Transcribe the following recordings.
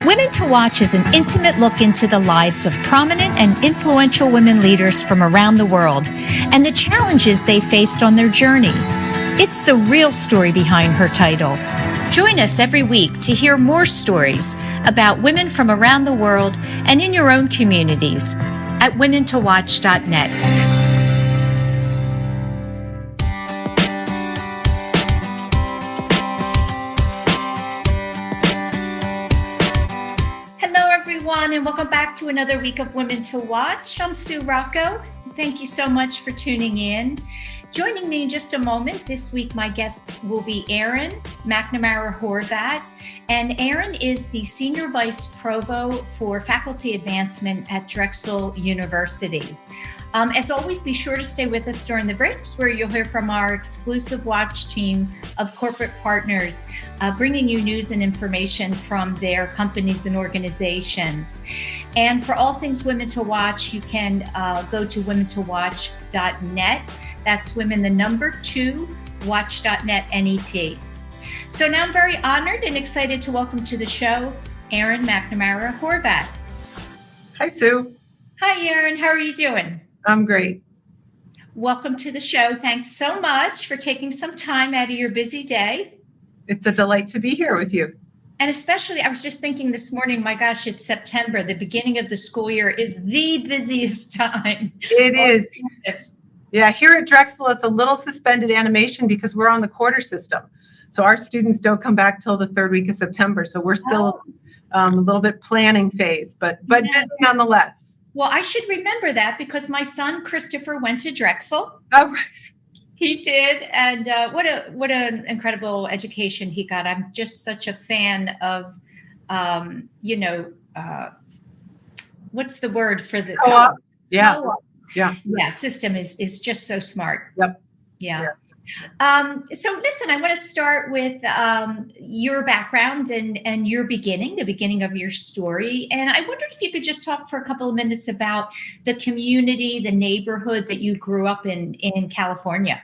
Women to Watch is an intimate look into the lives of prominent and influential women leaders from around the world and the challenges they faced on their journey. It's the real story behind her title. Join us every week to hear more stories about women from around the world and in your own communities at womentowatch.net. Hello, everyone, and welcome back to another week of Women to Watch. I'm Sue Rocco. Thank you so much for tuning in. Joining me in just a moment, this week my guest will be Erin McNamara Horvat. And Erin is the Senior Vice Provost for Faculty Advancement at Drexel University. As always, be sure to stay with us during the breaks where you'll hear from our exclusive watch team of corporate partners, bringing you news and information from their companies and organizations. And for all things Women to Watch, you can go to womentowatch.net. That's women, the number 2, watch.net, NET. So now I'm very honored and excited to welcome to the show, Erin McNamara Horvat. Hi, Sue. Hi, Erin. How are you doing? I'm great. Welcome to the show. Thanks so much for taking some time out of your busy day. It's a delight to be here with you. And especially, I was just thinking this morning, my gosh, it's September. The beginning of the school year is the busiest time. It is. Yeah, here at Drexel, it's a little suspended animation because we're on the quarter system. So our students don't come back till the third week of September. So we're still a little bit planning phase, but busy nonetheless. Well, I should remember that because my son, Christopher, went to Drexel. Oh, right. He did. And what an incredible education he got. I'm just such a fan of, what's the word for the co-op? Yeah. Co-op. Yeah. System is just so smart. Yep. Yeah. So listen, I want to start with your background and your the beginning of your story. And I wondered if you could just talk for a couple of minutes about the community, the neighborhood that you grew up in California.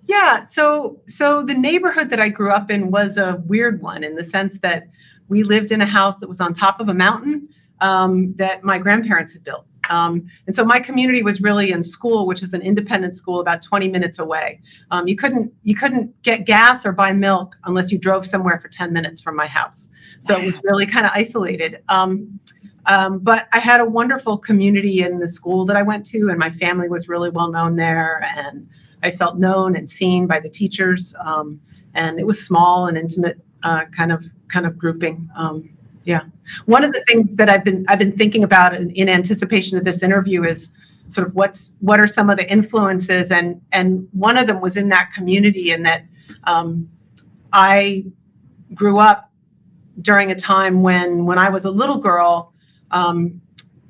Yeah. So the neighborhood that I grew up in was a weird one in the sense that we lived in a house that was on top of a mountain that my grandparents had built. And so my community was really in school, which is an independent school about 20 minutes away. You couldn't get gas or buy milk unless you drove somewhere for 10 minutes from my house. So it was really kind of isolated. But I had a wonderful community in the school that I went to, and my family was really well known there. And I felt known and seen by the teachers. And it was small and intimate kind of grouping. Yeah. One of the things that I've been thinking about in anticipation of this interview is sort of what are some of the influences, and one of them was in that community, in that I grew up during a time when I was a little girl,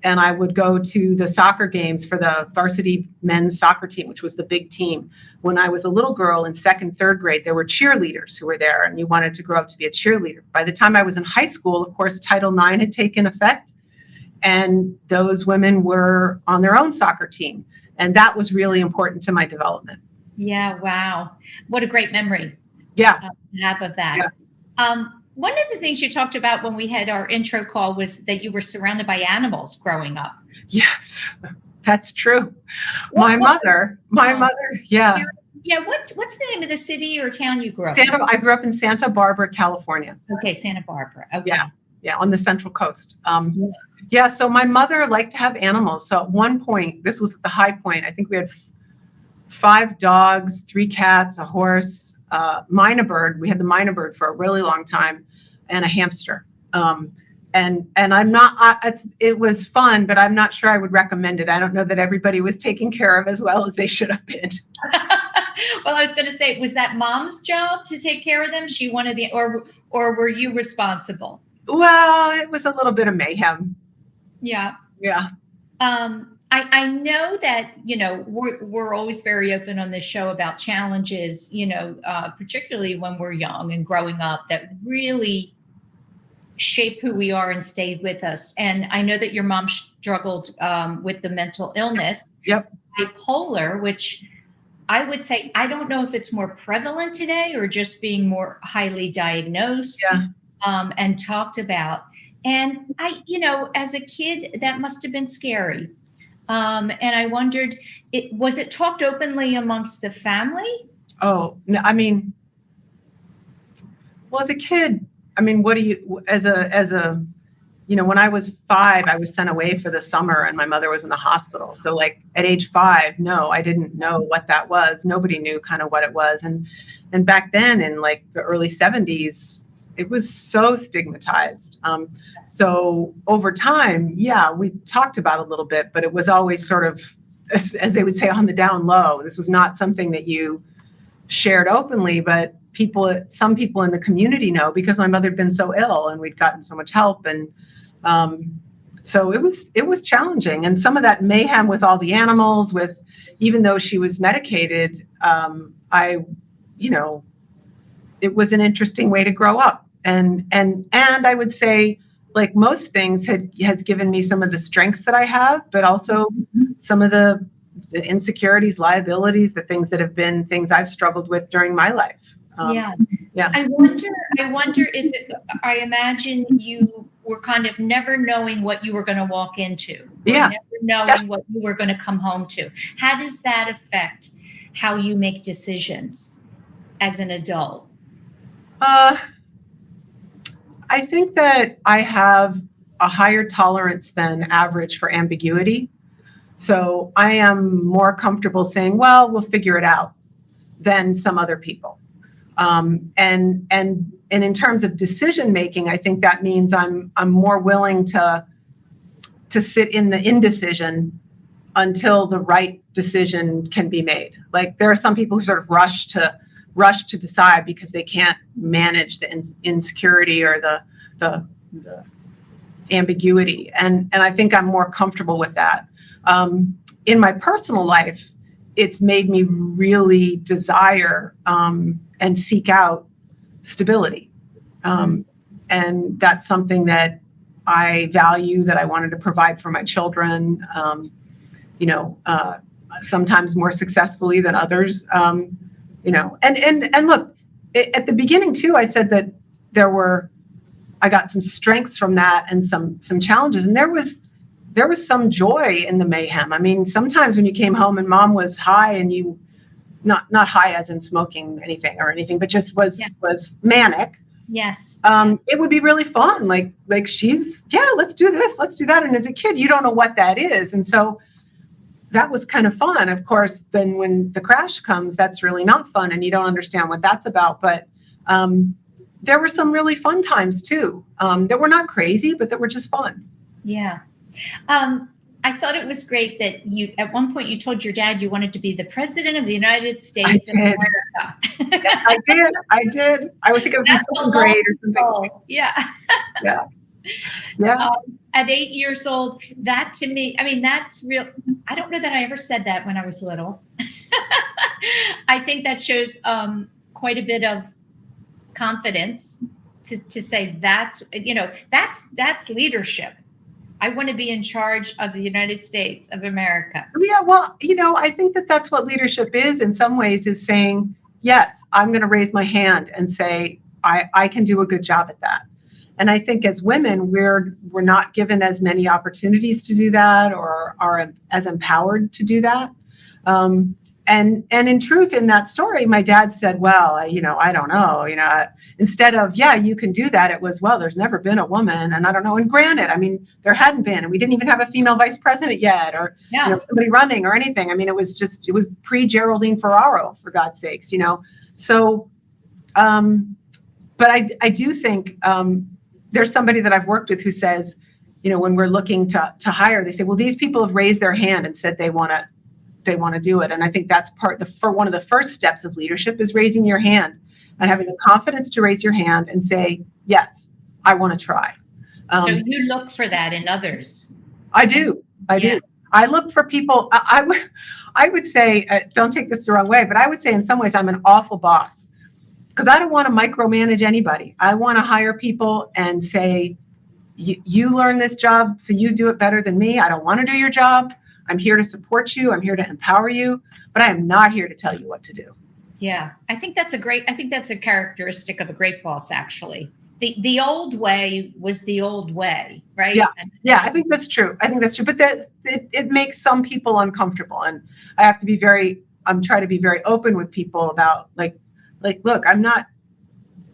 and I would go to the soccer games for the varsity men's soccer team, which was the big team. When I was a little girl in second, third grade, there were cheerleaders who were there, and you wanted to grow up to be a cheerleader. By the time I was in high school, of course, Title IX had taken effect, and those women were on their own soccer team. And that was really important to my development. Yeah. Wow. What a great memory. Yeah. Have of that. Yeah. One of the things you talked about when we had our intro call was that you were surrounded by animals growing up. Yes, that's true. My mother, yeah. Yeah, what's the name of the city or town you grew up in? I grew up in Santa Barbara, California. Okay, Santa Barbara. Okay. Yeah, on the Central Coast. So my mother liked to have animals. So at one point, this was the high point, I think we had 5 dogs, 3 cats, a horse, minor bird. We had the minor bird for a really long time, and a hamster. And I'm not, it was fun, but I'm not sure I would recommend it. I don't know that everybody was taken care of as well as they should have been. Well, I was going to say, was that mom's job to take care of them? She wanted or were you responsible? Well, it was a little bit of mayhem. Yeah. Yeah. I know that, we're always very open on this show about challenges, particularly when we're young and growing up, that really shape who we are and stayed with us. And I know that your mom struggled with the mental illness, bipolar, which I would say, I don't know if it's more prevalent today or just being more highly diagnosed. Yeah. and talked about. And as a kid, that must have been scary. And I wondered, was it talked openly amongst the family? Oh, no, I mean, well, as a kid, I mean, what do you, when I was 5, I was sent away for the summer and my mother was in the hospital. So like at age 5, no, I didn't know what that was. Nobody knew kind of what it was. And back then in like the early 70s, it was so stigmatized. So over time, yeah, we talked about it a little bit, but it was always sort of, as they would say, on the down low. This was not something that you shared openly, but some people in the community know because my mother had been so ill and we'd gotten so much help. And so it was challenging. And some of that mayhem with all the animals, even though she was medicated, it was an interesting way to grow up. And I would say, like most things, has given me some of the strengths that I have, but also some of the insecurities, liabilities, the things that have been things I've struggled with during my life. Yeah. Yeah. I wonder if I imagine you were kind of never knowing what you were going to walk into. Yeah. Never knowing what you were going to come home to. How does that affect how you make decisions as an adult? I think that I have a higher tolerance than average for ambiguity. So I am more comfortable saying, well, we'll figure it out than some other people. And in terms of decision making, I think that means I'm more willing to sit in the indecision until the right decision can be made. Like there are some people who sort of rush to decide because they can't manage the insecurity or the ambiguity. And I think I'm more comfortable with that. In my personal life, it's made me really desire and seek out stability. And that's something that I value, that I wanted to provide for my children, sometimes more successfully than others. And look, at the beginning too, I said that I got some strengths from that and some challenges, and there was some joy in the mayhem. I mean, sometimes when you came home and mom was high and you, not high as in smoking anything, but just was manic. Yes. It would be really fun. Like she's, let's do this, let's do that. And as a kid, you don't know what that is. And so that was kind of fun. Of course, then when the crash comes, that's really not fun and you don't understand what that's about. But there were some really fun times too, that were not crazy, but that were just fun. Yeah. I thought it was great that at one point you told your dad you wanted to be the president of the United States of America. Yeah, I did. I would think it was in 7th grade or something. Yeah. Yeah. At 8 years old, that to me, I mean, that's real. I don't know that I ever said that when I was little. I think that shows quite a bit of confidence to say that's leadership. I want to be in charge of the United States of America. Yeah, well, I think that's what leadership is in some ways, is saying, yes, I'm going to raise my hand and say, I can do a good job at that. And I think as women, we're not given as many opportunities to do that or are as empowered to do that. And in truth, in that story, my dad said, well, I don't know, instead of, yeah, you can do that, it was, well, there's never been a woman. And I don't know. And granted, I mean, there hadn't been, and we didn't even have a female vice president yet, or somebody running or anything. I mean, it was pre-Geraldine Ferraro, for God's sakes, So, but I do think there's somebody that I've worked with who says, when we're looking to hire, they say, well, these people have raised their hand and said they want to do it. And I think that's one of the first steps of leadership is raising your hand and having the confidence to raise your hand and say, yes, I want to try. So you look for that in others. I do. I look for people. I would say, don't take this the wrong way, but I would say in some ways I'm an awful boss because I don't want to micromanage anybody. I want to hire people and say, you learn this job, so you do it better than me. I don't want to do your job. I'm here to support you. I'm here to empower you, but I am not here to tell you what to do. Yeah, I think that's a characteristic of a great boss, actually. the old way was the old way, right? Yeah, yeah, I think that's true. But that it makes some people uncomfortable, and I have to be I'm trying to be very open with people about like, look, I'm not.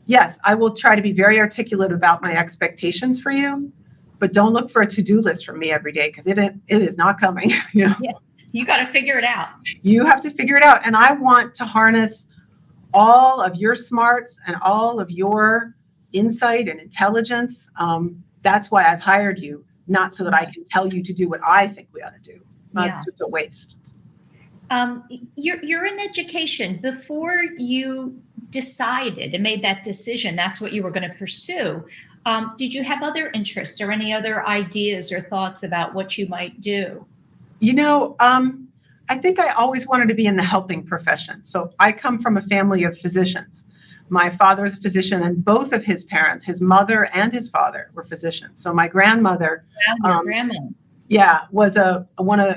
Yes, I will try to be very articulate about my expectations for you, but don't look for a to-do list from me every day, because it is not coming. Yeah, you got to figure it out. You have to figure it out, and I want to harness all of your smarts and all of your insight and intelligence. That's why I've hired you, not so that I can tell you to do what I think we ought to do. That's just a waste. You're in education. Before you decided and made that decision, that's what you were going to pursue. Did you have other interests or any other ideas or thoughts about what you might do? I think I always wanted to be in the helping profession. So I come from a family of physicians. My father is a physician, and both of his parents, his mother and his father, were physicians. So my grandmother, Your grandma. yeah,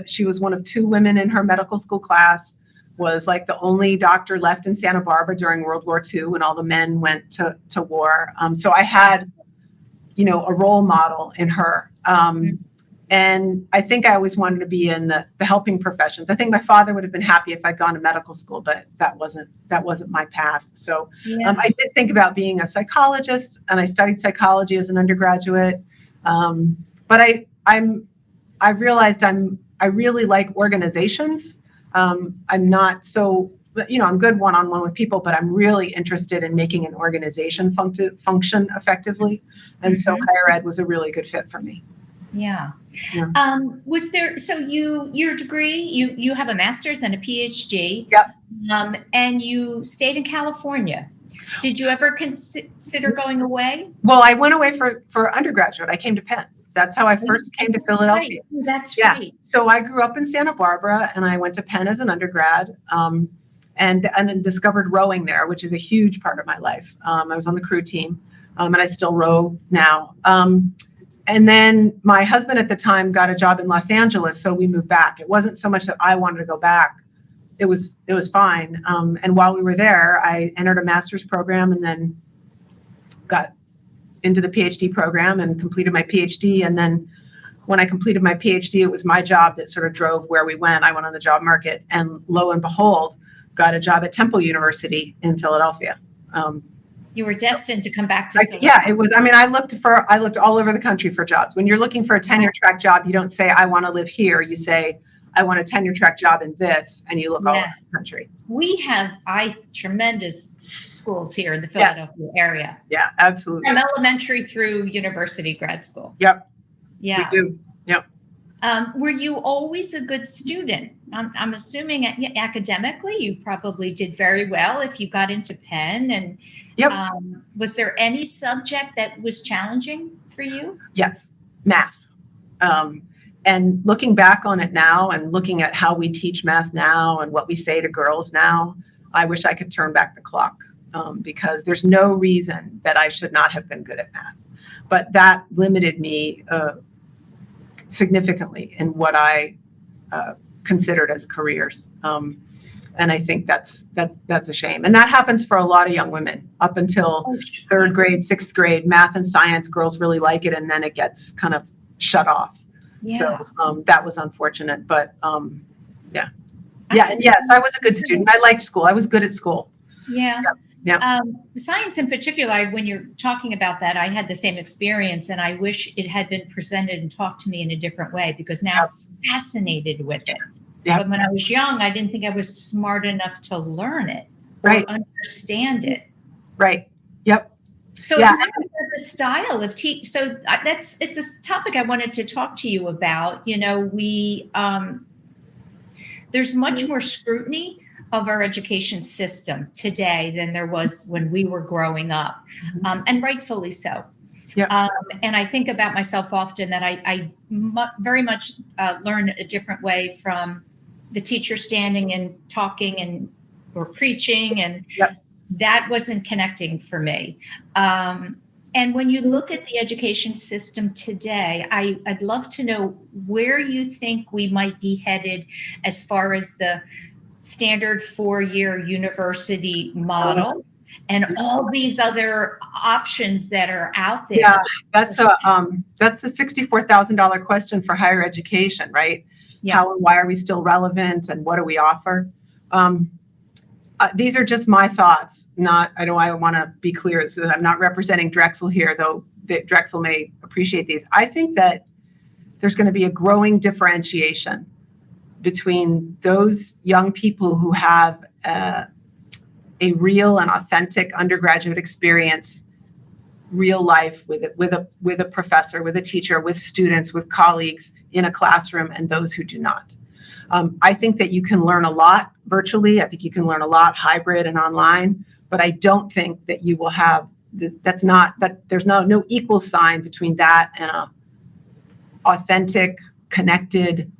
she was one of two women in her medical school class, was like the only doctor left in Santa Barbara during World War II when all the men went to war. So I had, a role model in her. And I think I always wanted to be in the helping professions. I think my father would have been happy if I'd gone to medical school, but that wasn't my path. So I did think about being a psychologist, and I studied psychology as an undergraduate. But I realized I really like organizations. I'm not so, I'm good one-on-one with people, but I'm really interested in making an organization function effectively. And so higher ed was a really good fit for me. Yeah. Was there, so your degree, you have a master's and a PhD. Yep. And you stayed in California. Did you ever consider going away? Well, I went away for undergraduate. I came to Penn. That's how I first came to Philadelphia. Right. That's right. So I grew up in Santa Barbara, and I went to Penn as an undergrad, and then discovered rowing there, which is a huge part of my life. I was on the crew team, and I still row now. And then my husband at the time got a job in Los Angeles, so we moved back. It wasn't so much that I wanted to go back. It was fine. And while we were there, I entered a master's program and then got into the PhD program and completed my PhD. And then when I completed my PhD, it was my job that sort of drove where we went. I went on the job market, and lo and behold, got a job at Temple University in Philadelphia. You were destined to come back to Philadelphia. Yeah, it was. I mean, I looked all over the country for jobs. When you're looking for a tenure track job, you don't say, I want to live here. You say, I want a tenure track job in this, and you look all over the country. We have tremendous schools here in the Philadelphia area. Yeah, absolutely. From elementary through university, grad school. Yep. Yeah. We do. Yep. Were you always a good student? I'm assuming academically you probably did very well if you got into Penn. And was there any subject that was challenging for you? Yes, math. And looking back on it now, and looking at how we teach math now and what we say to girls now, I wish I could turn back the clock, because there's no reason that I should not have been good at math. But that limited me significantly in what I considered as careers. And I think that's a shame. And that happens for a lot of young women up until third grade, sixth grade. Math and science, girls really like it, and then it gets kind of shut off. Yeah. So that was unfortunate, but yeah. And yes, I was a good student. I liked school. I was good at school. Yeah. Yeah. Science in particular, when you're talking about that, I had the same experience, and I wish it had been presented and talked to me in a different way, because now I'm fascinated with it. Yeah. But when I was young, I didn't think I was smart enough to learn it or understand it. Right. Yep. So it's not the style of teach. So it's a topic I wanted to talk to you about. There's much more scrutiny of our education system today than there was when we were growing up, and rightfully so. Yeah. And I think about myself often that I very much learn a different way from the teacher standing and talking or preaching, and that wasn't connecting for me. And when you look at the education system today, I'd love to know where you think we might be headed as far as the standard 4-year university model, and all these other options that are out there. Yeah, that's the $64,000 question for higher education, right? Yeah. How and why are we still relevant, and what do we offer? These are just my thoughts. I want to be clear that I'm not representing Drexel here, though Drexel may appreciate these. I think that there's going to be a growing differentiation between those young people who have a real and authentic undergraduate experience, real life with a professor, with a teacher, with students, with colleagues in a classroom, and those who do not. I think that you can learn a lot virtually. I think you can learn a lot hybrid and online, but I don't think that you will have there's no equal sign between that and a authentic, connected,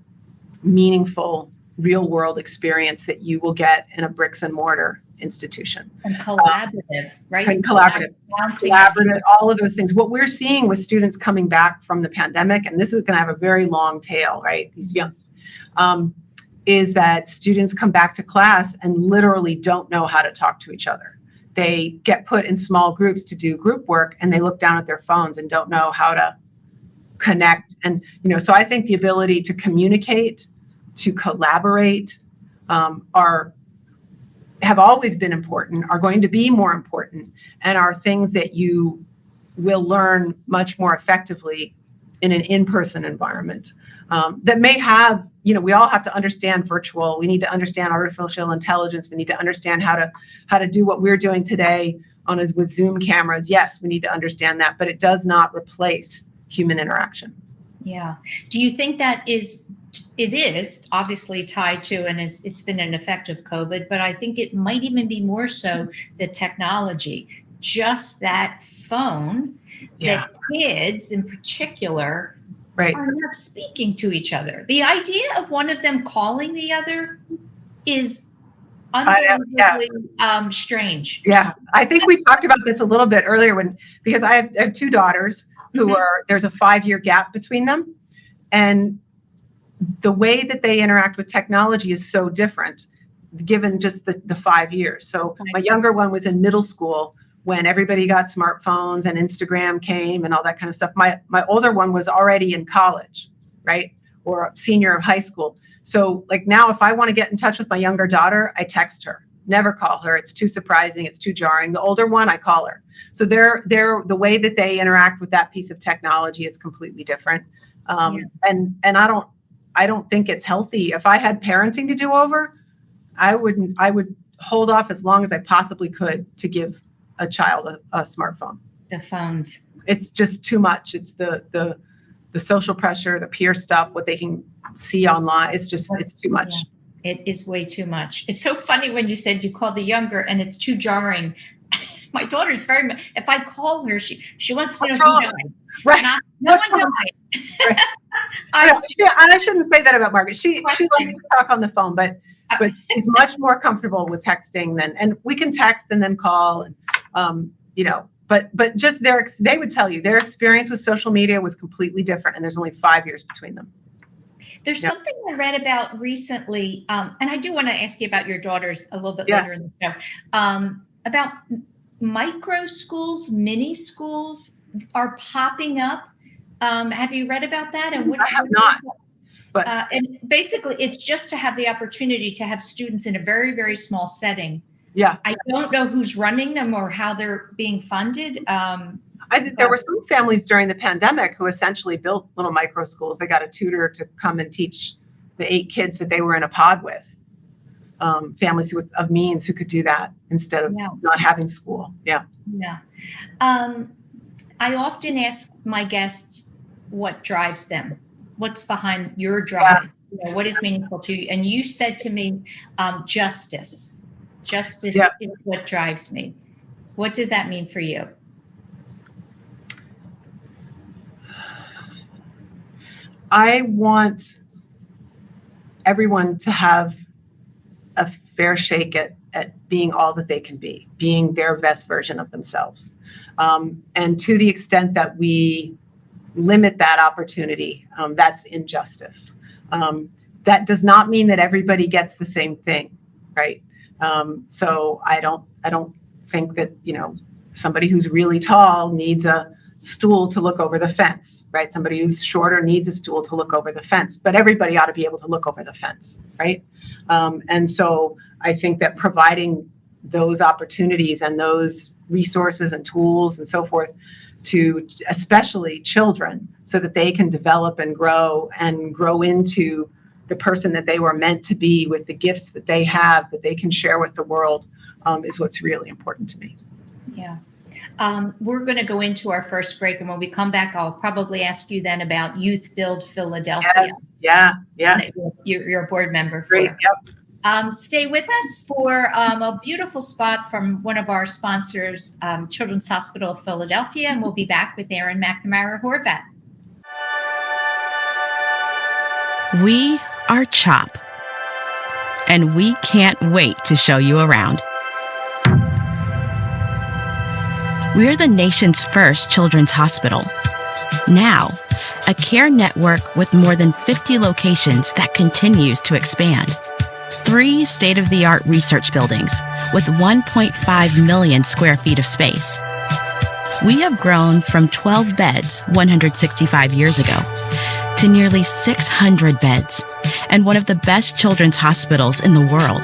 meaningful, real world experience that you will get in a bricks and mortar institution. And collaborative, right? And collaborative, all of those things. What we're seeing with students coming back from the pandemic, and this is going to have a very long tail, right? These young, is that students come back to class and literally don't know how to talk to each other. They get put in small groups to do group work, and they look down at their phones and don't know how to connect. And, so I think the ability to communicate, to collaborate, have always been important, are going to be more important, and are things that you will learn much more effectively in an in-person environment. That may have, we all have to understand virtual. We need to understand artificial intelligence. We need to understand how to do what we're doing today with Zoom cameras. Yes, we need to understand that, but it does not replace human interaction. Yeah. Do you think that it is obviously tied to, and it's been an effect of COVID, but I think it might even be more so the technology, just that phone that kids in particular are not speaking to each other. The idea of one of them calling the other is unbelievably strange. Yeah, I think we talked about this a little bit earlier because I have two daughters who there's a 5-year gap between them, and the way that they interact with technology is so different given just the 5 years. So my younger one was in middle school when everybody got smartphones and Instagram came and all that kind of stuff. My older one was already in college, right? Or a senior of high school. So like now, if I want to get in touch with my younger daughter, I text her, never call her. It's too surprising. It's too jarring. The older one, I call her. So the way that they interact with that piece of technology is completely different. And I don't think it's healthy. If I had parenting to do over, I would hold off as long as I possibly could to give a child a smartphone. The phones. It's just too much. It's the social pressure, the peer stuff, what they can see online. It's too much. Yeah. It is way too much. It's so funny when you said you call the younger and it's too jarring. My daughter's if I call her, she wants to know who died. Right. No one died. Right. I shouldn't say that about Margaret. She likes to talk on the phone, but she's much more comfortable with texting and we can text and then call, and but just they would tell you their experience with social media was completely different, and there's only 5 years between them. There's something I read about recently, and I do want to ask you about your daughters a little bit later in the show, about micro schools, mini schools are popping up. Have you read about that? And I have not. But and basically, it's just to have the opportunity to have students in a very, very small setting. Yeah. I don't know who's running them or how they're being funded. I think there were some families during the pandemic who essentially built little micro schools. They got a tutor to come and teach the 8 kids that they were in a pod with. Families of means who could do that instead of not having school. Yeah. Yeah. I often ask my guests what drives them. What's behind your drive? What is meaningful to you? And you said to me, justice. Justice is what drives me. What does that mean for you? I want everyone to have a fair shake at being all that they can be, being their best version of themselves. And to the extent that we limit that opportunity, that's injustice. That does not mean that everybody gets the same thing, right? So I don't think that, somebody who's really tall needs a stool to look over the fence, right? Somebody who's shorter needs a stool to look over the fence, but everybody ought to be able to look over the fence, right? And so I think that providing those opportunities and those resources and tools and so forth to especially children so that they can develop and grow into the person that they were meant to be with the gifts that they have that they can share with the world is what's really important to me. Yeah. We're going to go into our first break, and when we come back, I'll probably ask you then about YouthBuild Philadelphia. Yes. Yeah. You're a board member for. Great. Yep. Stay with us for a beautiful spot from one of our sponsors, Children's Hospital of Philadelphia, and we'll be back with Erin McNamara Horvat. We are CHOP, and we can't wait to show you around. We're the nation's first children's hospital. Now, a care network with more than 50 locations that continues to expand. 3 state-of-the-art research buildings with 1.5 million square feet of space. We have grown from 12 beds 165 years ago to nearly 600 beds and one of the best children's hospitals in the world.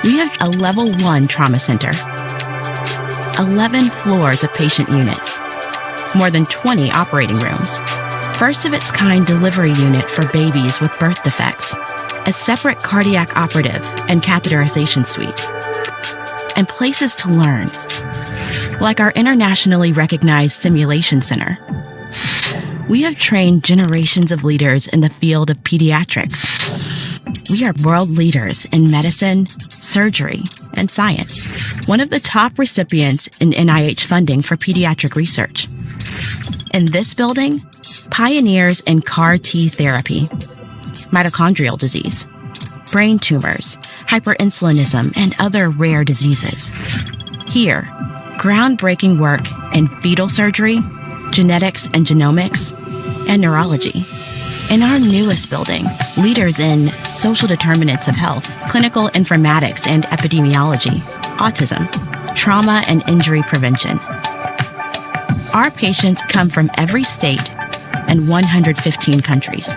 We have a level 1 trauma center, 11 floors of patient units, more than 20 operating rooms, first of its kind delivery unit for babies with birth defects, a separate cardiac operative and catheterization suite, and places to learn, like our internationally recognized simulation center. We have trained generations of leaders in the field of pediatrics. We are world leaders in medicine, surgery, and science. One of the top recipients in NIH funding for pediatric research. In this building, pioneers in CAR T therapy, mitochondrial disease, brain tumors, hyperinsulinism, and other rare diseases. Here, groundbreaking work in fetal surgery, genetics and genomics, and neurology. In our newest building, leaders in social determinants of health, clinical informatics and epidemiology, autism, trauma and injury prevention. Our patients come from every state and 115 countries.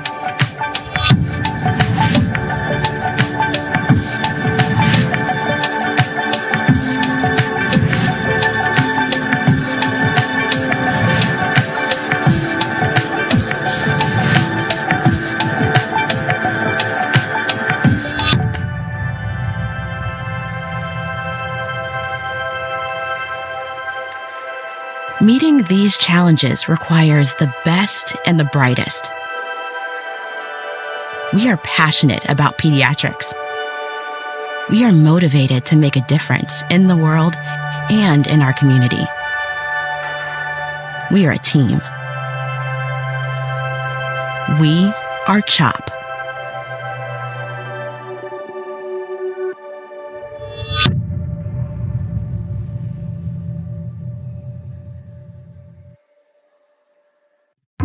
Meeting these challenges requires the best and the brightest. We are passionate about pediatrics. We are motivated to make a difference in the world and in our community. We are a team. We are CHOP.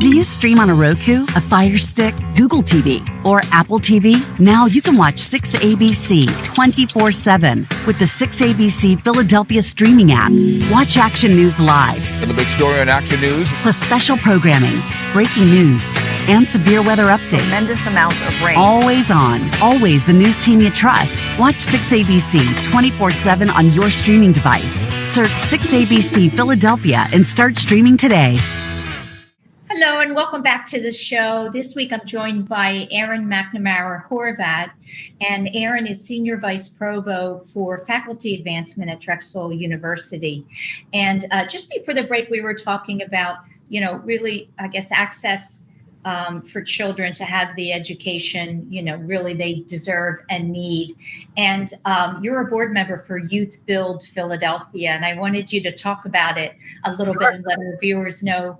Do you stream on a Roku, a Fire Stick, Google TV, or Apple TV? Now you can watch 6ABC 24/7 with the 6ABC Philadelphia streaming app. Watch Action News live. And the big story on Action News. Plus special programming, breaking news, and severe weather updates. Tremendous amounts of rain. Always on. Always the news team you trust. Watch 6ABC 24/7 on your streaming device. Search 6ABC Philadelphia and start streaming today. Hello and welcome back to the show. This week I'm joined by Erin McNamara Horvat, and Erin is Senior Vice Provost for Faculty Advancement at Drexel University. And just before the break, we were talking about, really, I guess, access for children to have the education, really they deserve and need. And you're a board member for YouthBuild Philadelphia, and I wanted you to talk about it a little bit and let our viewers know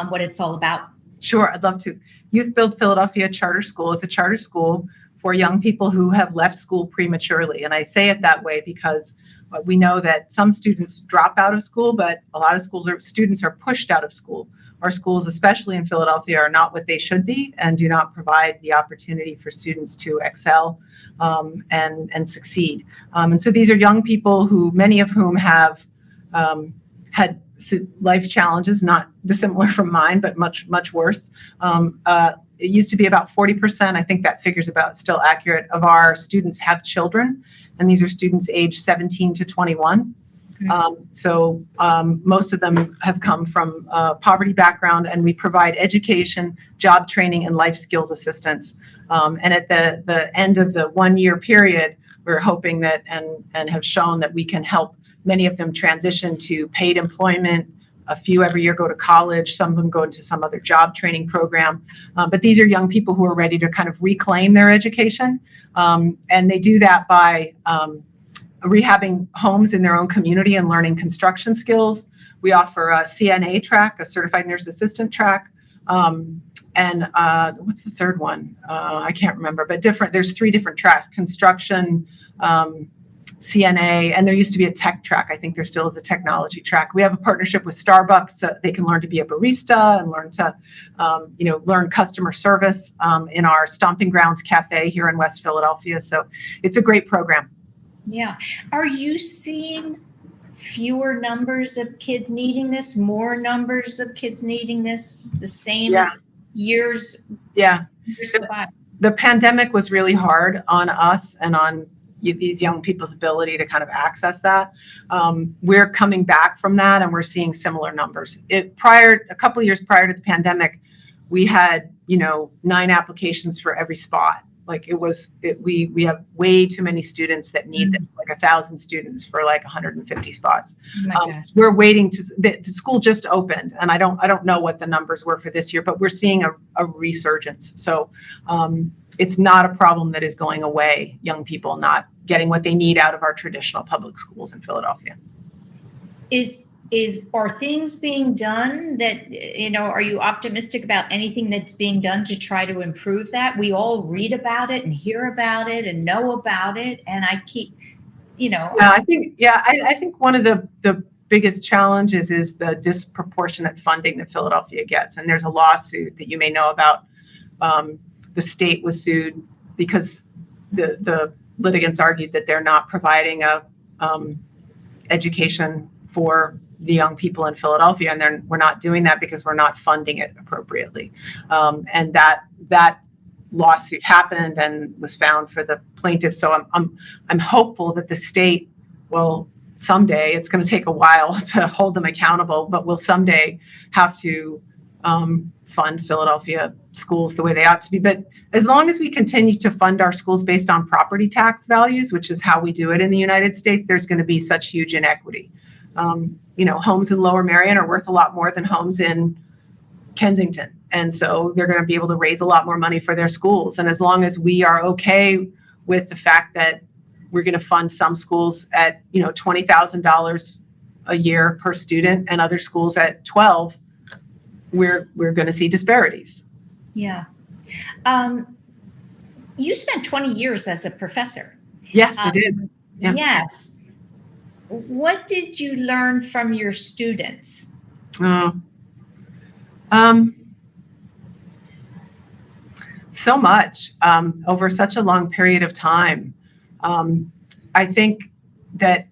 what it's all about. Sure, I'd love to. YouthBuild Philadelphia Charter School is a charter school for young people who have left school prematurely. And I say it that way because we know that some students drop out of school, but a lot of students are pushed out of school. Our schools, especially in Philadelphia, are not what they should be and do not provide the opportunity for students to excel and succeed. And so these are young people who, many of whom have had life challenges, not dissimilar from mine, but much worse. It used to be about 40%. I think that figure's about still accurate, of our students have children, and these are students aged 17 to 21. So most of them have come from poverty background, and we provide education, job training, and life skills assistance. And at the end of the 1-year period, we're hoping that and have shown that we can help many of them transition to paid employment. A few every year go to college. Some of them go into some other job training program. But these are young people who are ready to kind of reclaim their education. And they do that by rehabbing homes in their own community and learning construction skills. We offer a CNA track, a certified nurse assistant track. And what's the third one? I can't remember, but there's 3 different tracks: construction, CNA, and there used to be a tech track. I think there still is a technology track. We have a partnership with Starbucks so they can learn to be a barista and learn to, learn customer service in our Stomping Grounds Cafe here in West Philadelphia. So it's a great program. Yeah. Are you seeing fewer numbers of kids needing this, more numbers of kids needing this, the same as years go by? The pandemic was really hard on us and on these young people's ability to kind of access that. We're coming back from that, and we're seeing similar numbers. A couple of years prior to the pandemic, we had 9 applications for every spot. Like we have way too many students that need this, like 1,000 students for like 150 spots. We're waiting the school just opened, and I don't know what the numbers were for this year, but we're seeing a resurgence. So it's not a problem that is going away, young people not getting what they need out of our traditional public schools in Philadelphia. Are things being done that, are you optimistic about anything that's being done to try to improve that? We all read about it and hear about it and know about it. And I keep, I think one of the biggest challenges is the disproportionate funding that Philadelphia gets. And there's a lawsuit that you may know about. The state was sued because the litigants argued that they're not providing a education for the young people in Philadelphia, and we're not doing that because we're not funding it appropriately. And that lawsuit happened and was found for the plaintiffs. So I'm hopeful that the state will someday, it's going to take a while to hold them accountable, but will someday have to fund Philadelphia schools the way they ought to be. But as long as we continue to fund our schools based on property tax values, which is how we do it in the United States, there's going to be such huge inequity. Homes in Lower Merion are worth a lot more than homes in Kensington. And so they're going to be able to raise a lot more money for their schools. And as long as we are okay with the fact that we're going to fund some schools at, $20,000 a year per student and other schools at 12, we're going to see disparities. Yeah. You spent 20 years as a professor. Yes, I did. Yeah. Yes. What did you learn from your students? So much over such a long period of time. I think that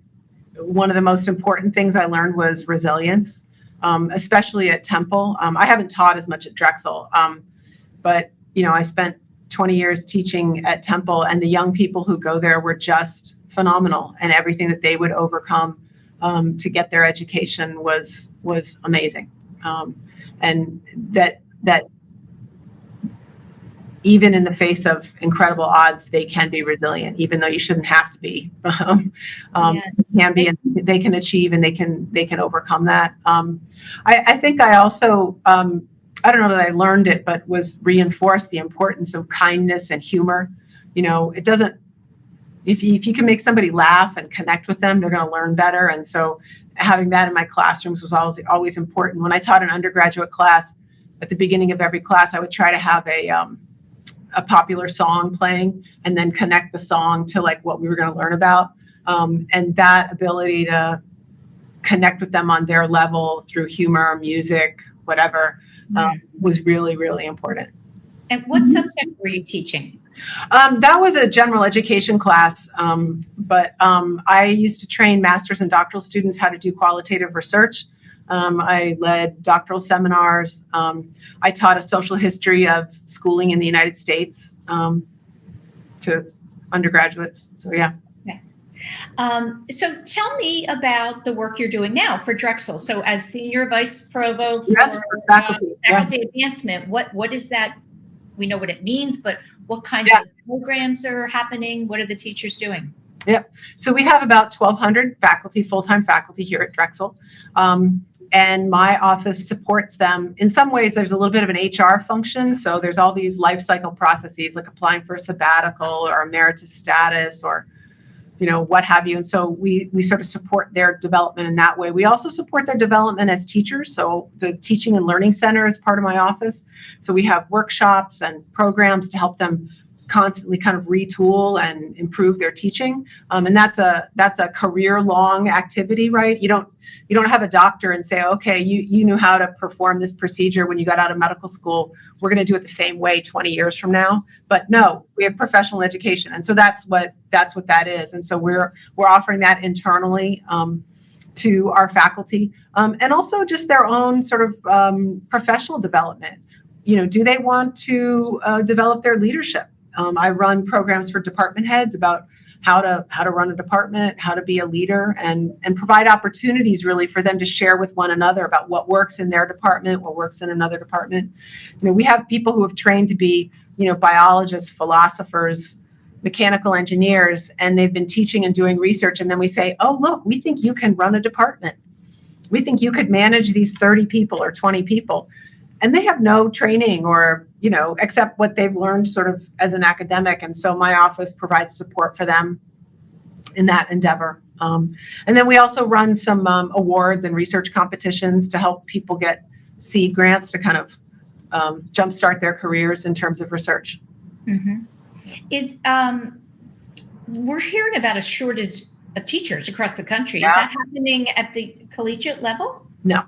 one of the most important things I learned was resilience, especially at Temple. I haven't taught as much at Drexel, but I spent 20 years teaching at Temple, and the young people who go there were just phenomenal, and everything that they would overcome to get their education was amazing. And that even in the face of incredible odds, they can be resilient, even though you shouldn't have to be. Yes. They can be, and they can achieve, and they can overcome that. I think I also, I don't know that I learned it, but was reinforced the importance of kindness and humor. It doesn't, if you can make somebody laugh and connect with them, they're going to learn better. And so having that in my classrooms was always important. When I taught an undergraduate class, at the beginning of every class, I would try to have a popular song playing and then connect the song to like what we were going to learn about. And that ability to connect with them on their level through humor, music, whatever, was really, really important. And what subject were you teaching? That was a general education class, but I used to train master's and doctoral students how to do qualitative research. I led doctoral seminars. I taught a social history of schooling in the United States to undergraduates. So, yeah. Okay. So tell me about the work you're doing now for Drexel. So as Senior Vice Provost for faculty advancement, what is that? We know what it means, but what kinds of programs are happening? What are the teachers doing? Yep. So we have about 1,200 faculty, full-time faculty here at Drexel. And my office supports them. In some ways, there's a little bit of an HR function. So there's all these life cycle processes like applying for a sabbatical or emeritus status or, what have you. And so we sort of support their development in that way. We also support their development as teachers. So the Teaching and Learning Center is part of my office. So we have workshops and programs to help them constantly kind of retool and improve their teaching. And that's a career-long activity, right? You don't have a doctor and say, okay, you knew how to perform this procedure when you got out of medical school. We're going to do it the same way 20 years from now. But no, we have professional education, and so that's what that is. And so we're offering that internally to our faculty, and also just their own sort of professional development. Do they want to develop their leadership? I run programs for department heads about how to run a department, how to be a leader, and provide opportunities really for them to share with one another about what works in their department, what works in another department. We have people who have trained to be, biologists, philosophers, mechanical engineers, and they've been teaching and doing research. And then we say, oh, look, we think you can run a department. We think you could manage these 30 people or 20 people. And they have no training or, except what they've learned sort of as an academic. And so my office provides support for them in that endeavor. And then we also run some awards and research competitions to help people get seed grants to kind of jumpstart their careers in terms of research. Mm-hmm. We're hearing about a shortage of teachers across the country. Is that happening at the collegiate level? No,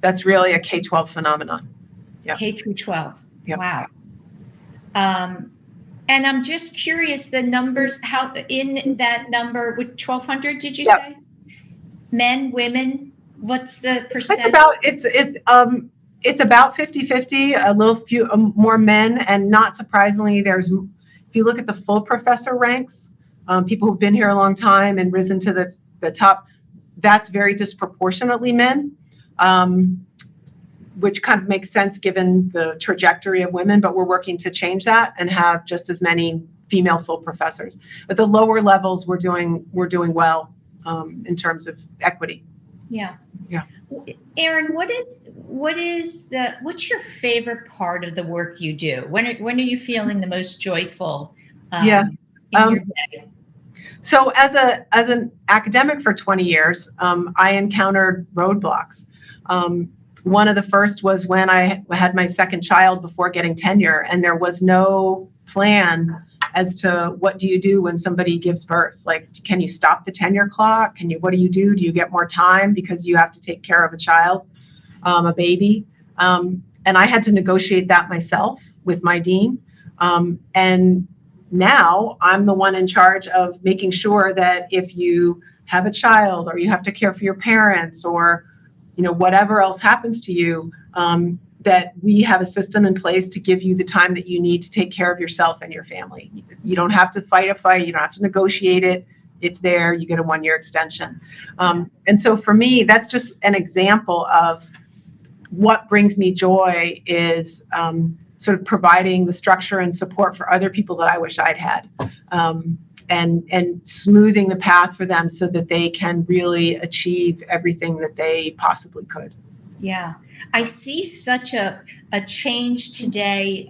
that's really a K-12 phenomenon. Yep. K through 12. Yep. Wow. And I'm just curious, the numbers, how in that number with 1,200, did you say? Men, women, what's the percent? It's about 50-50, a little few more men, and not surprisingly, if you look at the full professor ranks, people who've been here a long time and risen to the top, that's very disproportionately men. Which kind of makes sense given the trajectory of women, but we're working to change that and have just as many female full professors. At the lower levels, we're doing well in terms of equity. Yeah. Yeah. Erin, what's your favorite part of the work you do? When are you feeling the most joyful? In your day? So as an academic for 20 years, I encountered roadblocks. One of the first was when I had my second child before getting tenure, and there was no plan as to what do you do when somebody gives birth? Like, can you stop the tenure clock? What do you do? Do you get more time because you have to take care of a child, a baby? And I had to negotiate that myself with my dean. And now I'm the one in charge of making sure that if you have a child or you have to care for your parents or whatever else happens to you, that we have a system in place to give you the time that you need to take care of yourself and your family. You don't have to fight a fight. You don't have to negotiate it. It's there. You get a 1-year extension. And so for me, that's just an example of what brings me joy is sort of providing the structure and support for other people that I wish I'd had. And smoothing the path for them so that they can really achieve everything that they possibly could. Yeah. I see such a change today,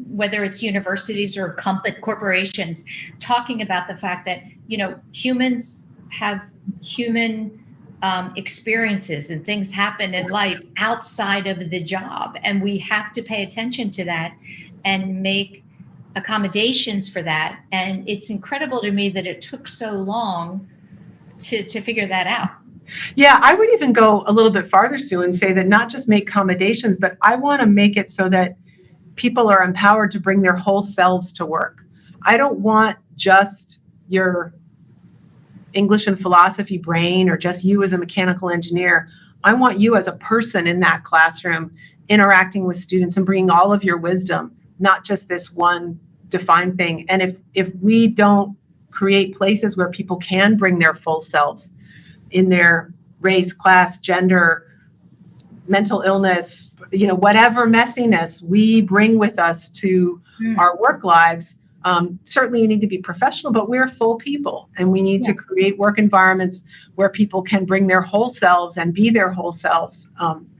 whether it's universities or corporations, talking about the fact that, humans have human experiences and things happen in life outside of the job. And we have to pay attention to that and make accommodations for that. And it's incredible to me that it took so long to figure that out. Yeah, I would even go a little bit farther, Sue, and say that not just make accommodations, but I want to make it so that people are empowered to bring their whole selves to work. I don't want just your English and philosophy brain or just you as a mechanical engineer. I want you as a person in that classroom interacting with students and bringing all of your wisdom, not just this one defined thing. And if we don't create places where people can bring their full selves in their race, class, gender, mental illness, whatever messiness we bring with us to our work lives, certainly you need to be professional, but we're full people, and we need to create work environments where people can bring their whole selves and be their whole selves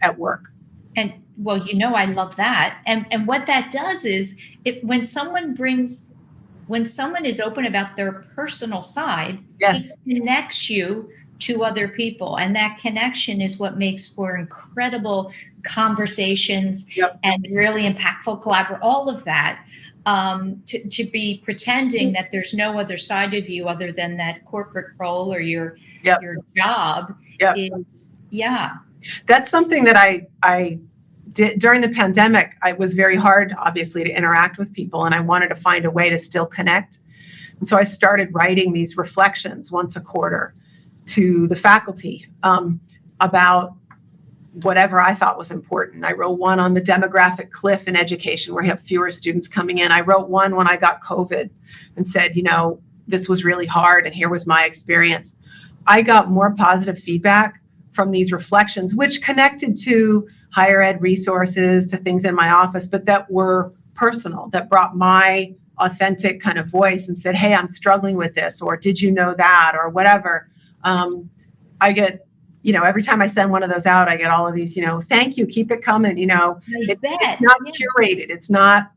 at work. And well, I love that. And what that does is when someone is open about their personal side, it connects you to other people. And that connection is what makes for incredible conversations and really impactful all of that. To be pretending that there's no other side of you other than that corporate role or your job is, That's something that I did during the pandemic. It was very hard, obviously, to interact with people, and I wanted to find a way to still connect. And so I started writing these reflections once a quarter to the faculty about whatever I thought was important. I wrote one on the demographic cliff in education where you have fewer students coming in. I wrote one when I got COVID and said, this was really hard and here was my experience. I got more positive feedback from these reflections, which connected to higher ed resources, to things in my office, but that were personal, that brought my authentic kind of voice and said, hey, I'm struggling with this, or did you know that, or whatever. I get, every time I send one of those out, I get all of these, thank you, keep it coming. It's not curated. It's not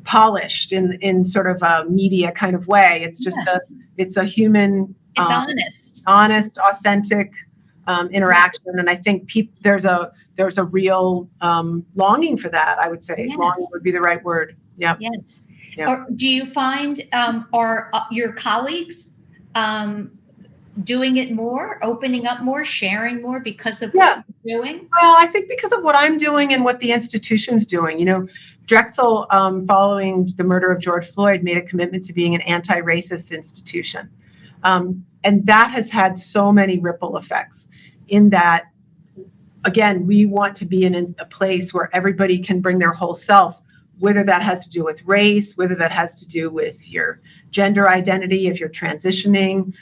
polished in sort of a media kind of way. It's just it's a human, it's honest, authentic interaction. And I think there's a real longing for that, I would say. Longing would be the right word. Yeah. Yes. Or do you find are your colleagues doing it more, opening up more, sharing more because of what you're doing? Well, I think because of what I'm doing and what the institution's doing. Drexel, following the murder of George Floyd, made a commitment to being an anti-racist institution. And that has had so many ripple effects in that, again, we want to be in a place where everybody can bring their whole self, whether that has to do with race, whether that has to do with your gender identity, if you're transitioning.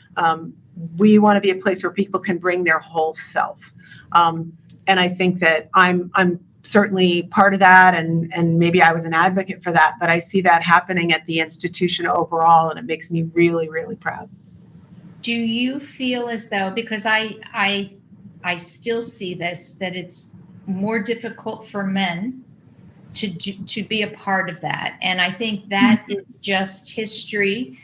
We want to be a place where people can bring their whole self. And I think that I'm certainly part of that, and maybe I was an advocate for that, but I see that happening at the institution overall, and it makes me really, really proud. Do you feel as though, because I still see this, that it's more difficult for men to be a part of that? And I think that is just history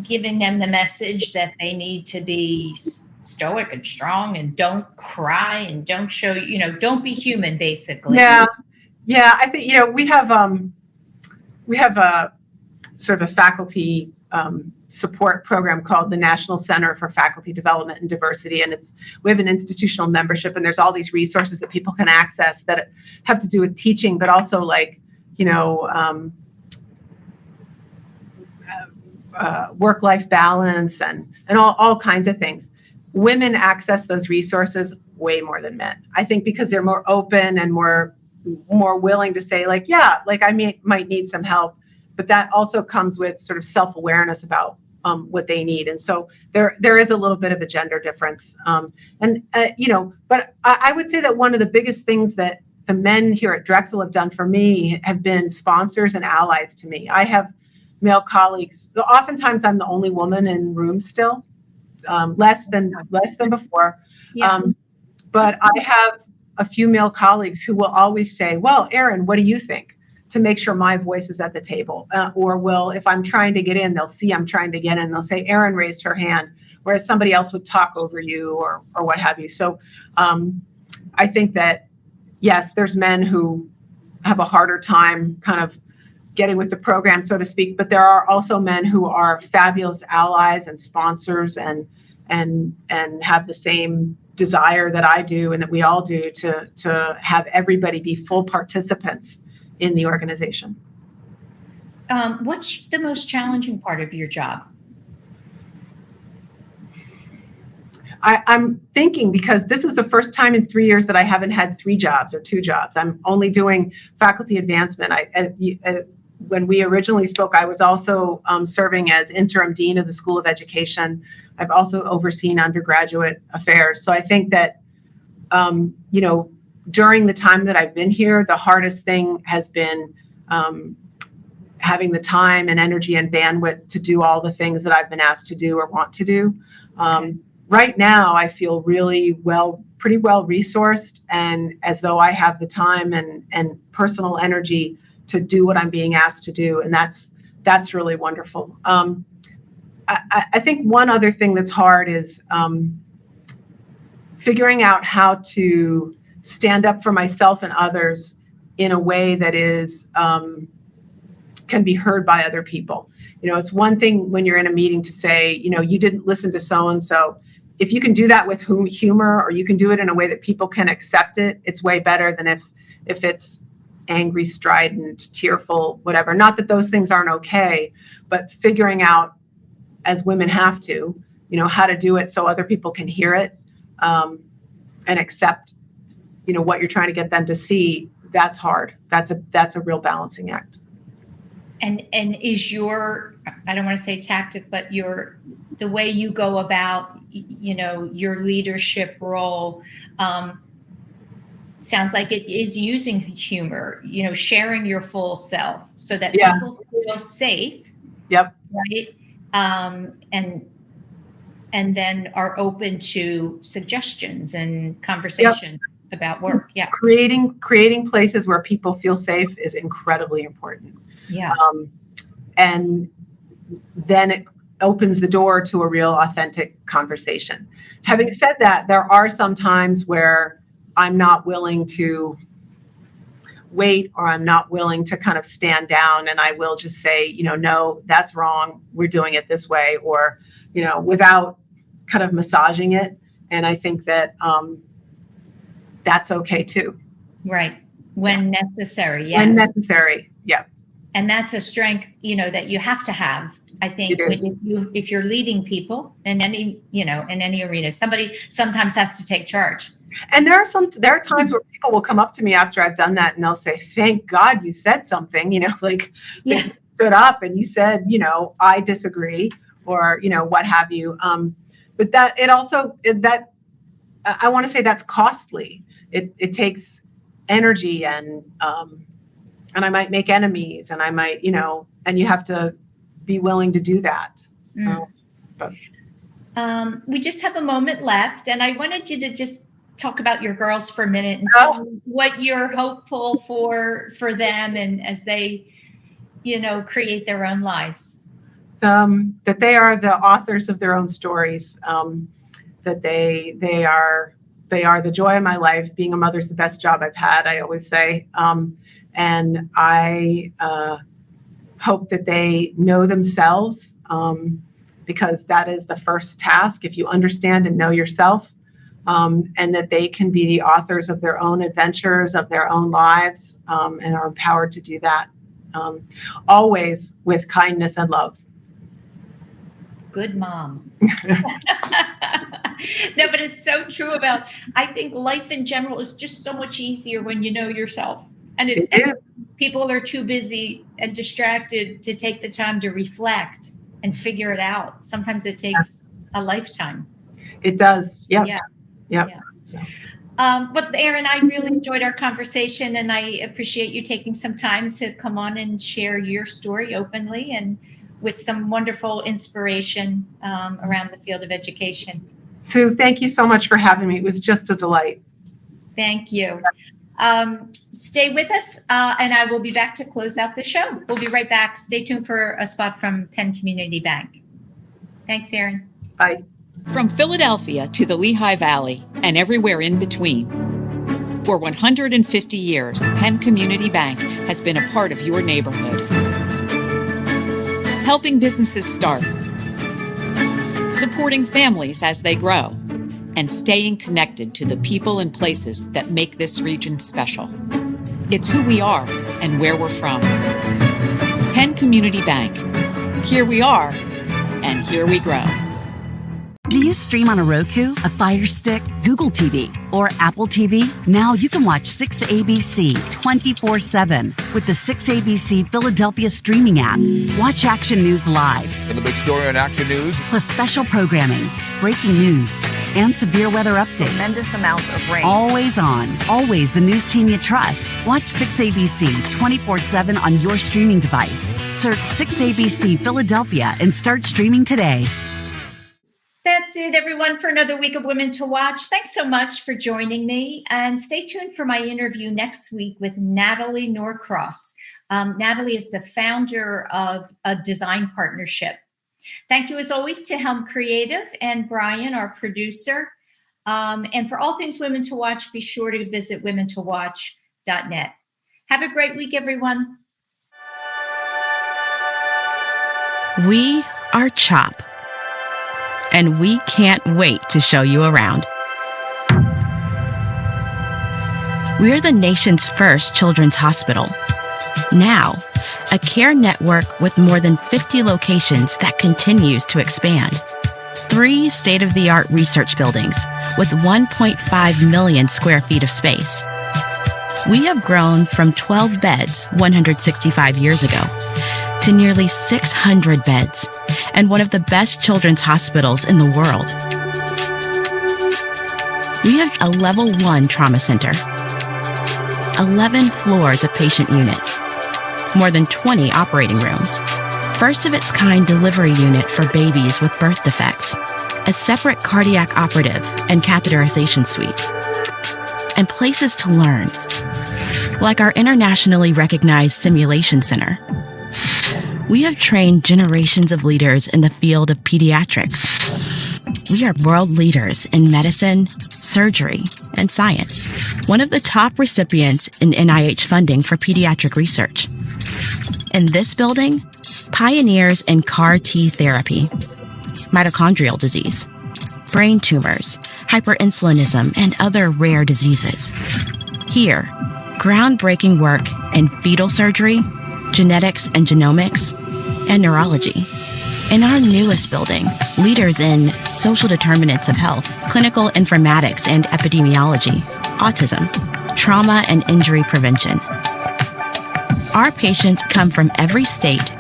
giving them the message that they need to be stoic and strong and don't cry and don't show, don't be human, basically. Yeah. I think, we have a sort of a faculty support program called the National Center for Faculty Development and Diversity. And we have an institutional membership, and there's all these resources that people can access that have to do with teaching, but also work-life balance and all kinds of things. Women access those resources way more than men. I think because they're more open and more willing to say I might need some help, but that also comes with sort of self-awareness about what they need. And so there is a little bit of a gender difference. But I would say that one of the biggest things that the men here at Drexel have done for me have been sponsors and allies to me. I have male colleagues. Oftentimes I'm the only woman in rooms still, less than before. Yeah. But I have a few male colleagues who will always say, well, Erin, what do you think? To make sure my voice is at the table. If I'm trying to get in, they'll see I'm trying to get in. They'll say, Erin raised her hand, whereas somebody else would talk over you or what have you. So I think that, yes, there's men who have a harder time kind of getting with the program, so to speak, but there are also men who are fabulous allies and sponsors and have the same desire that I do and that we all do to have everybody be full participants in the organization. What's the most challenging part of your job? I'm thinking, because this is the first time in 3 years that I haven't had 3 jobs or 2 jobs. I'm only doing faculty advancement. When we originally spoke, I was also serving as interim dean of the School of Education. I've also overseen undergraduate affairs. So I think that, during the time that I've been here, the hardest thing has been having the time and energy and bandwidth to do all the things that I've been asked to do or want to do. Okay. Right now, I feel pretty well resourced, and as though I have the time and personal energy to do what I'm being asked to do, and that's really wonderful. I think one other thing that's hard is figuring out how to stand up for myself and others in a way that is can be heard by other people. It's one thing when you're in a meeting to say, you didn't listen to so and so. If you can do that with humor, or you can do it in a way that people can accept it, it's way better than if it's angry, strident, tearful, whatever. Not that those things aren't okay, but figuring out, as women have to, how to do it so other people can hear it and accept, what you're trying to get them to see. That's hard. That's a real balancing act. And is your, I don't want to say tactic, but the way you go about, your leadership role, sounds like it is using humor, sharing your full self so that people feel safe. Yep. Right. And then are open to suggestions and conversation about work. Yeah. Creating places where people feel safe is incredibly important. Yeah. And then it opens the door to a real authentic conversation. Having said that, there are some times where I'm not willing to wait, or I'm not willing to kind of stand down, and I will just say, no, that's wrong. We're doing it this way, or, without kind of massaging it. And I think that that's okay too. Right. When necessary. Yes. When necessary. Yeah. And that's a strength, that you have to have. I think if you're leading people in any, in any arena, somebody sometimes has to take charge. And there are times where people will come up to me after I've done that, and they'll say, "Thank God you said something," you stood up and you said, I disagree, or, what have you. But that it also, that I want to say that's costly. It takes energy, and I might make enemies, and I might, and you have to be willing to do that. We just have a moment left, and I wanted you to just talk about your girls for a minute and tell me what you're hopeful for them, and as they, create their own lives. That they are the authors of their own stories. That they are the joy of my life. Being a mother's the best job I've had, I always say. And I hope that they know themselves, because that is the first task. If you understand and know yourself, and that they can be the authors of their own adventures, of their own lives, and are empowered to do that, always with kindness and love. Good mom. No, but it's so true I think life in general is just so much easier when you know yourself. And people are too busy and distracted to take the time to reflect and figure it out. Sometimes it takes a lifetime. It does. Yeah. So. But Erin, I really enjoyed our conversation, and I appreciate you taking some time to come on and share your story openly and with some wonderful inspiration around the field of education. Sue, thank you so much for having me. It was just a delight. Thank you. Stay with us, and I will be back to close out the show. We'll be right back. Stay tuned for a spot from Penn Community Bank. Thanks, Erin. Bye. From Philadelphia to the Lehigh Valley and everywhere in between. For 150 years, Penn Community Bank has been a part of your neighborhood. Helping businesses start, supporting families as they grow, and staying connected to the people and places that make this region special. It's who we are and where we're from. Penn Community Bank. Here we are, and here we grow. Do you stream on a Roku, a Fire Stick, Google TV, or Apple TV? Now you can watch 6ABC 24/7 with the 6ABC Philadelphia streaming app. Watch Action News live. And the big story on Action News. Plus special programming, breaking news, and severe weather updates. Tremendous amounts of rain. Always on. Always the news team you trust. Watch 6ABC 24/7 on your streaming device. Search 6ABC Philadelphia and start streaming today. That's it, everyone, for another week of Women to Watch. Thanks so much for joining me. And stay tuned for my interview next week with Natalie Norcross. Natalie is the founder of a design partnership. Thank you, as always, to Helm Creative and Brian, our producer. And for all things Women to Watch, be sure to visit womentowatch.net. Have a great week, everyone. We are CHOP, and we can't wait to show you around. We're the nation's first children's hospital. Now, a care network with more than 50 locations that continues to expand. 3 state-of-the-art research buildings with 1.5 million square feet of space. We have grown from 12 beds 165 years ago to nearly 600 beds and one of the best children's hospitals in the world. We have a level 1 trauma center, 11 floors of patient units, more than 20 operating rooms, first of its kind delivery unit for babies with birth defects, a separate cardiac operative and catheterization suite, and places to learn, like our internationally recognized simulation center. We have trained generations of leaders in the field of pediatrics. We are world leaders in medicine, surgery, and science. One of the top recipients in NIH funding for pediatric research. In this building, pioneers in CAR T therapy, mitochondrial disease, brain tumors, hyperinsulinism, and other rare diseases. Here, groundbreaking work in fetal surgery, genetics and genomics, and neurology. In our newest building, leaders in social determinants of health, clinical informatics and epidemiology, autism, trauma and injury prevention. Our patients come from every state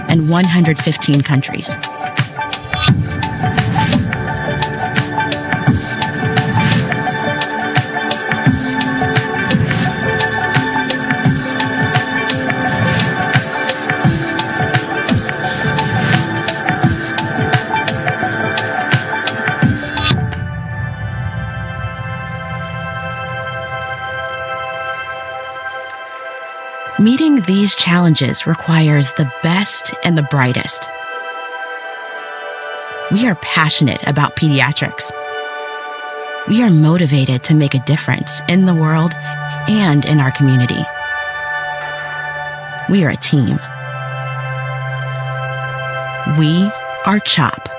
and 115 countries. Meeting these challenges requires the best and the brightest. We are passionate about pediatrics. We are motivated to make a difference in the world and in our community. We are a team. We are CHOP.